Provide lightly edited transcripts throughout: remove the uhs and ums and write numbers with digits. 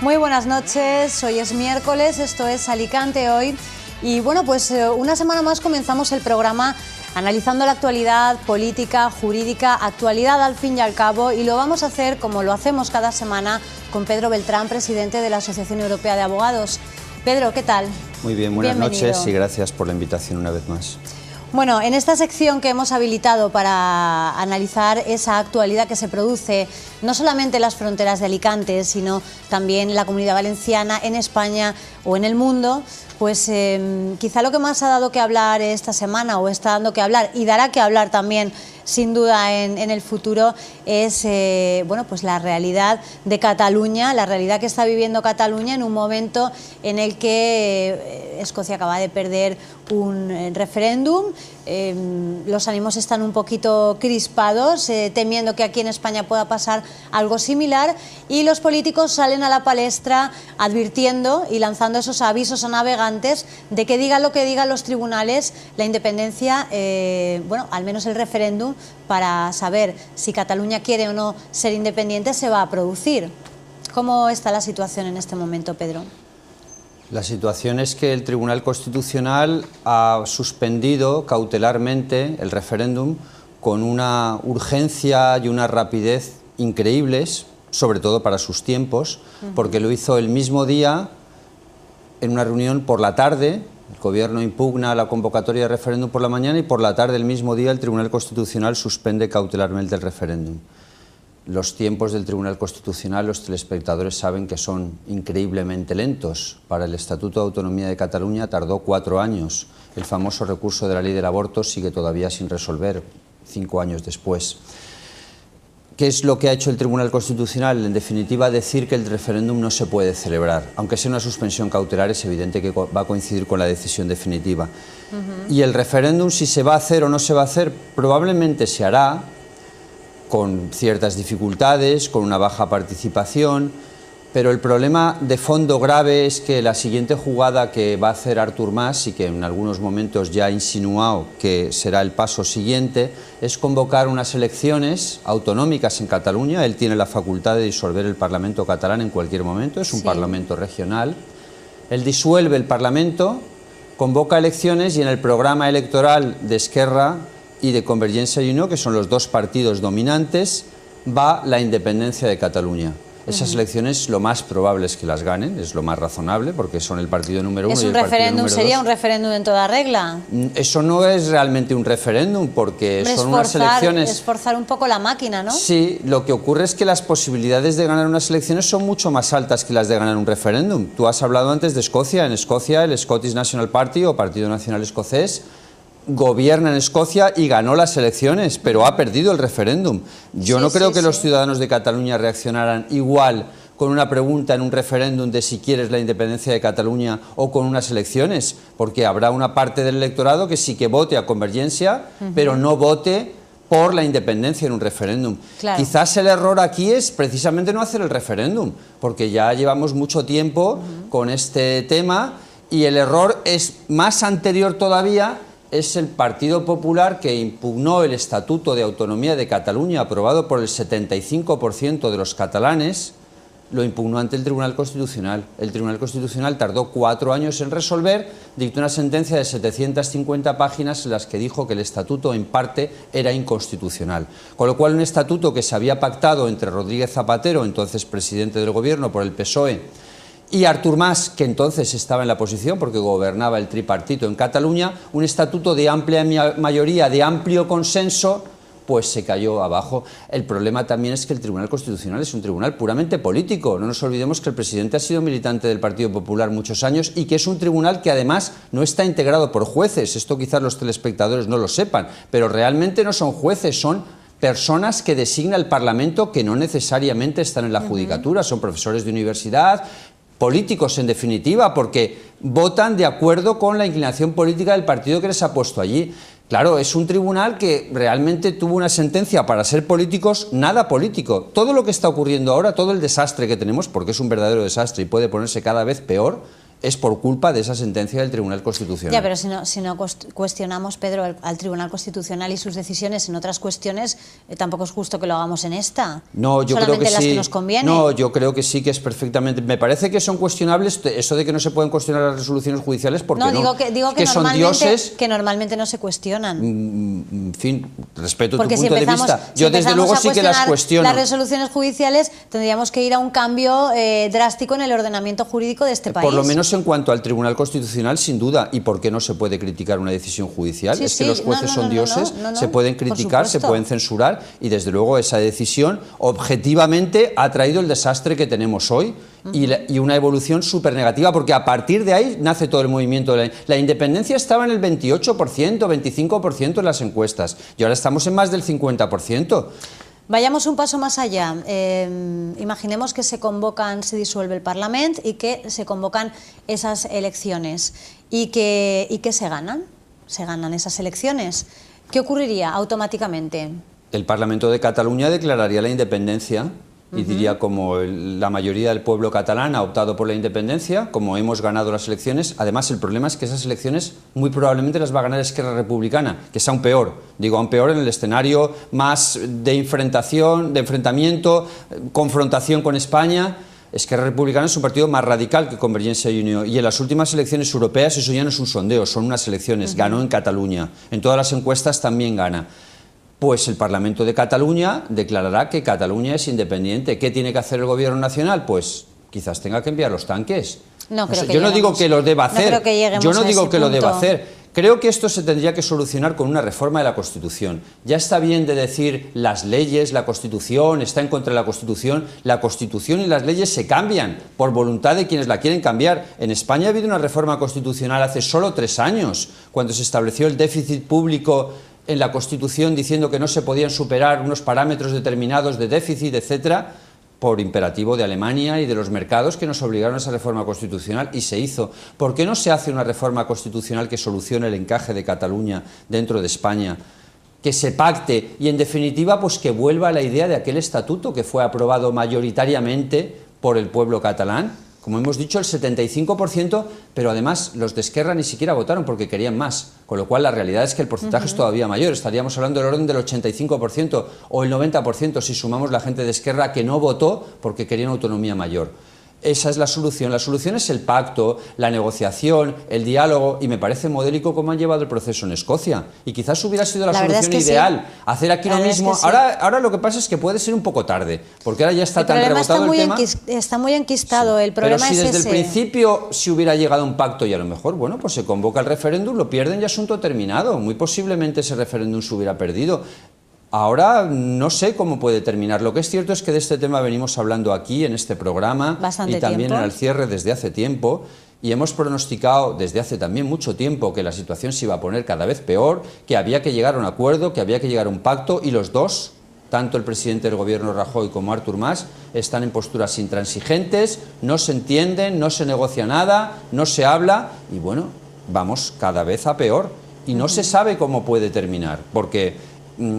Muy buenas noches, hoy es miércoles, esto es Alicante Hoy y bueno, pues una semana más comenzamos el programa analizando la actualidad política, jurídica, actualidad al fin y al cabo, y lo vamos a hacer como lo hacemos cada semana con Pedro Beltrán, presidente de la Asociación Europea de Abogados. Pedro, ¿qué tal? Muy bien, buenas noches y gracias por la invitación una vez más. Bueno, en esta sección que hemos habilitado para analizar esa actualidad que se produce no solamente en las fronteras de Alicante, sino también en la Comunidad Valenciana, en España o en el mundo, pues quizá lo que más ha dado que hablar esta semana, o está dando que hablar y dará que hablar también sin duda en el futuro, es bueno, pues la realidad de Cataluña, la realidad que está viviendo Cataluña en un momento en el que Escocia acaba de perder un referéndum. Los ánimos están un poquito crispados, temiendo que aquí en España pueda pasar algo similar, y los políticos salen a la palestra advirtiendo y lanzando esos avisos a navegantes de que digan lo que digan los tribunales, la independencia, bueno, al menos el referéndum, para saber si Cataluña quiere o no ser independiente, se va a producir. ¿Cómo está la situación en este momento, Pedro? La situación es que el Tribunal Constitucional ha suspendido cautelarmente el referéndum con una urgencia y una rapidez increíbles, sobre todo para sus tiempos, porque lo hizo el mismo día en una reunión por la tarde. El Gobierno impugna la convocatoria de referéndum por la mañana y por la tarde, el mismo día, el Tribunal Constitucional suspende cautelarmente el referéndum. Los tiempos del Tribunal Constitucional, los telespectadores saben que son increíblemente lentos. Para el Estatuto de Autonomía de Cataluña tardó 4 años. El famoso recurso de la ley del aborto sigue todavía sin resolver, 5 años después. ¿Qué es lo que ha hecho el Tribunal Constitucional? En definitiva, decir que el referéndum no se puede celebrar. Aunque sea una suspensión cautelar, es evidente que va a coincidir con la decisión definitiva. Y el referéndum, si se va a hacer o no se va a hacer, probablemente se hará, con ciertas dificultades, con una baja participación, pero el problema de fondo grave es que la siguiente jugada que va a hacer Artur Mas, y que en algunos momentos ya ha insinuado que será el paso siguiente, es convocar unas elecciones autonómicas en Cataluña. Él tiene la facultad de disolver el Parlamento catalán en cualquier momento, es un Parlamento regional. Él disuelve el Parlamento, convoca elecciones, y en el programa electoral de Esquerra y de Convergencia y Unió, que son los dos partidos dominantes, va la independencia de Cataluña. Esas elecciones lo más probable es que las ganen, es lo más razonable, porque son el partido número 1 y el partido número 2. ¿Sería un referéndum en toda regla? Eso no es realmente un referéndum, porque son unas elecciones... Esforzar un poco la máquina, ¿no? Sí, lo que ocurre es que las posibilidades de ganar unas elecciones son mucho más altas que las de ganar un referéndum. Tú has hablado antes de Escocia. En Escocia, el Scottish National Party, o Partido Nacional Escocés, gobierna en Escocia y ganó las elecciones, pero ha perdido el referéndum. Yo no creo que los ciudadanos de Cataluña reaccionaran igual con una pregunta en un referéndum de si quieres la independencia de Cataluña o con unas elecciones, porque habrá una parte del electorado que sí que vote a Convergencia, pero no vote por la independencia en un referéndum. Claro. Quizás el error aquí es precisamente no hacer el referéndum, porque ya llevamos mucho tiempo con este tema, y el error es más anterior todavía. Es el Partido Popular, que impugnó el Estatuto de Autonomía de Cataluña, aprobado por el 75% de los catalanes, lo impugnó ante el Tribunal Constitucional. El Tribunal Constitucional tardó 4 años en resolver, dictó una sentencia de 750 páginas en las que dijo que el Estatuto en parte era inconstitucional. Con lo cual, un estatuto que se había pactado entre Rodríguez Zapatero, entonces presidente del Gobierno por el PSOE, y Artur Mas, que entonces estaba en la oposición porque gobernaba el tripartito en Cataluña, un estatuto de amplia mayoría, de amplio consenso, pues se cayó abajo. El problema también es que el Tribunal Constitucional es un tribunal puramente político. No nos olvidemos que el presidente ha sido militante del Partido Popular muchos años, y que es un tribunal que además no está integrado por jueces. Esto quizás los telespectadores no lo sepan, pero realmente no son jueces, son personas que designa el Parlamento, que no necesariamente están en la judicatura, son profesores de universidad, políticos en definitiva, porque votan de acuerdo con la inclinación política del partido que les ha puesto allí. Claro, es un tribunal que realmente tuvo una sentencia para ser políticos, nada político. Todo lo que está ocurriendo ahora, todo el desastre que tenemos, porque es un verdadero desastre y puede ponerse cada vez peor, es por culpa de esa sentencia del Tribunal Constitucional. Ya, pero si no cuestionamos, Pedro, al Tribunal Constitucional y sus decisiones en otras cuestiones, tampoco es justo que lo hagamos en esta. No, yo solamente creo que las sí. Que nos conviene. No, yo creo que sí, que es perfectamente. Me parece que son cuestionables eso de que no se pueden cuestionar las resoluciones judiciales, porque no. Digo que son dioses. Que normalmente no se cuestionan. En fin, respeto porque tu punto de vista. Yo desde luego sí que las cuestiono. Las resoluciones judiciales tendríamos que ir a un cambio drástico en el ordenamiento jurídico de este país. Por lo menos en cuanto al Tribunal Constitucional, sin duda. ¿Y por qué no se puede criticar una decisión judicial? Es que los jueces son dioses, se pueden criticar, se pueden censurar, y desde luego esa decisión objetivamente ha traído el desastre que tenemos hoy y una evolución súper negativa, porque a partir de ahí nace todo el movimiento. La independencia estaba en el 28%, 25% en las encuestas, y ahora estamos en más del 50%. Vayamos un paso más allá. Imaginemos que se disuelve el Parlamento y que se convocan esas elecciones y que se ganan esas elecciones. ¿Qué ocurriría automáticamente? El Parlamento de Cataluña declararía la independencia y diría, como la mayoría del pueblo catalán ha optado por la independencia, como hemos ganado las elecciones. Además, el problema es que esas elecciones muy probablemente las va a ganar Esquerra Republicana, que es aún peor. Digo, aún peor en el escenario más de enfrentamiento, confrontación con España. Esquerra Republicana es un partido más radical que Convergencia y Unió, y en las últimas elecciones europeas eso ya no es un sondeo, son unas elecciones. Ganó en Cataluña, en todas las encuestas también gana. Pues el Parlamento de Cataluña declarará que Cataluña es independiente. ¿Qué tiene que hacer el Gobierno nacional? Pues quizás tenga que enviar los tanques. Yo no digo que lo deba hacer. Yo no digo que lo deba hacer. Creo que esto se tendría que solucionar con una reforma de la Constitución. Ya está bien de decir las leyes, la Constitución está en contra de la Constitución. La Constitución y las leyes se cambian por voluntad de quienes la quieren cambiar. En España ha habido una reforma constitucional hace solo 3 años, cuando se estableció el déficit público en la Constitución, diciendo que no se podían superar unos parámetros determinados de déficit, etcétera, por imperativo de Alemania y de los mercados, que nos obligaron a esa reforma constitucional, y se hizo. ¿Por qué no se hace una reforma constitucional que solucione el encaje de Cataluña dentro de España? Que se pacte y, en definitiva, pues que vuelva a la idea de aquel estatuto que fue aprobado mayoritariamente por el pueblo catalán. Como hemos dicho, el 75%, pero además los de Esquerra ni siquiera votaron porque querían más, con lo cual la realidad es que el porcentaje es todavía mayor. Estaríamos hablando del orden del 85% o el 90% si sumamos la gente de Esquerra que no votó porque querían autonomía mayor. Esa es la solución. La solución es el pacto, la negociación, el diálogo, y me parece modélico cómo han llevado el proceso en Escocia. Y quizás hubiera sido la solución ideal, hacer aquí lo mismo. Ahora lo que pasa es que puede ser un poco tarde, porque ahora ya está tan rebotado el tema. Está muy enquistado, el problema es ese. Pero si desde el principio se hubiera llegado a un pacto y a lo mejor, bueno, pues se convoca el referéndum, lo pierden y asunto terminado. Muy posiblemente ese referéndum se hubiera perdido. Ahora no sé cómo puede terminar. Lo que es cierto es que de este tema venimos hablando aquí en este programa y también en el cierre desde hace tiempo, y hemos pronosticado desde hace también mucho tiempo que la situación se iba a poner cada vez peor, que había que llegar a un acuerdo, que había que llegar a un pacto, y los dos, tanto el presidente del gobierno Rajoy como Artur Mas, están en posturas intransigentes, no se entienden, no se negocia nada, no se habla, y bueno, vamos cada vez a peor, y no se sabe cómo puede terminar, porque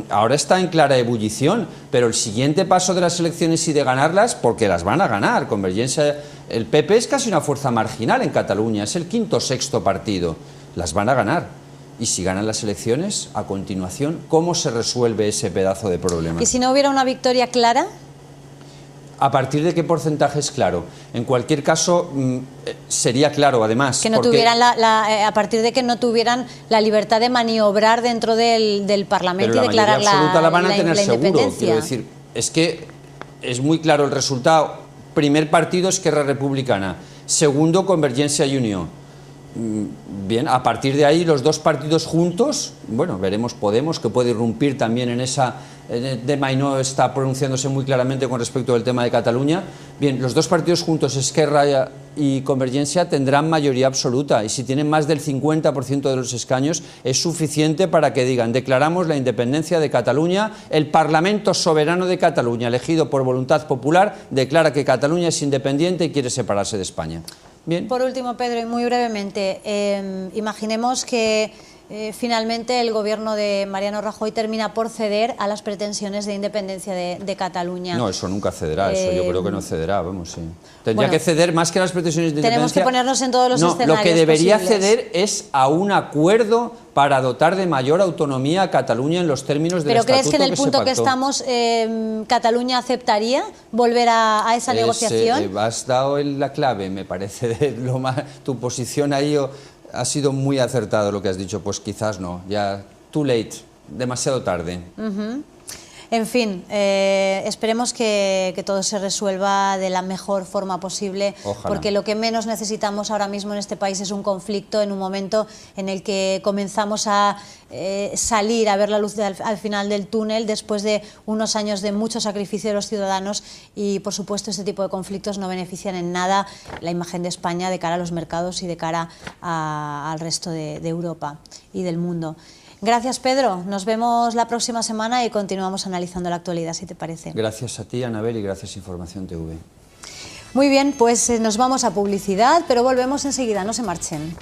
ahora está en clara ebullición, pero el siguiente paso de las elecciones y de ganarlas, porque las van a ganar, Convergencia, el PP es casi una fuerza marginal en Cataluña, es el 5º o 6º partido, las van a ganar. Y si ganan las elecciones, a continuación, ¿cómo se resuelve ese pedazo de problema? ¿Y si no hubiera una victoria clara? ¿A partir de qué porcentaje es claro? En cualquier caso, sería claro, además. Que no tuvieran a partir de que no tuvieran la libertad de maniobrar dentro del Parlamento y declarar la absoluta la van a tener seguro. Quiero decir, es que es muy claro el resultado. Primer partido, Esquerra Republicana. Segundo, Convergencia y Unió. Bien, a partir de ahí los dos partidos juntos, bueno, veremos Podemos, que puede irrumpir también en esa... De Maynó está pronunciándose muy claramente con respecto al tema de Cataluña. Bien, los dos partidos juntos, Esquerra y Convergencia, tendrán mayoría absoluta, y si tienen más del 50% de los escaños es suficiente para que digan: declaramos la independencia de Cataluña. El Parlamento soberano de Cataluña, elegido por voluntad popular, declara que Cataluña es independiente y quiere separarse de España. Bien. Por último, Pedro, y muy brevemente, imaginemos que finalmente el gobierno de Mariano Rajoy termina por ceder a las pretensiones de independencia de Cataluña. No, eso nunca cederá, eso yo creo que no cederá, vamos, sí. Tendría bueno, que ceder más que las pretensiones de independencia. Tenemos que ponernos en todos los escenarios lo que debería posibles. ceder es a un acuerdo para dotar de mayor autonomía a Cataluña en los términos del estatuto. ¿Pero crees que en el punto que se pactó? estamos, Cataluña aceptaría volver a esa negociación? Has dado en la clave, me parece, tu posición ahí ha sido muy acertado lo que has dicho, pues quizás no, ya too late, demasiado tarde. En fin, esperemos que todo se resuelva de la mejor forma posible. Ojalá. Porque lo que menos necesitamos ahora mismo en este país es un conflicto en un momento en el que comenzamos a salir a ver la luz al final del túnel después de unos años de mucho sacrificio de los ciudadanos y, por supuesto, este tipo de conflictos no benefician en nada la imagen de España de cara a los mercados y de cara al resto de Europa y del mundo. Gracias, Pedro. Nos vemos la próxima semana y continuamos analizando la actualidad, si te parece. Gracias a ti, Anabel, y gracias a Información TV. Muy bien, pues nos vamos a publicidad, pero volvemos enseguida, no se marchen.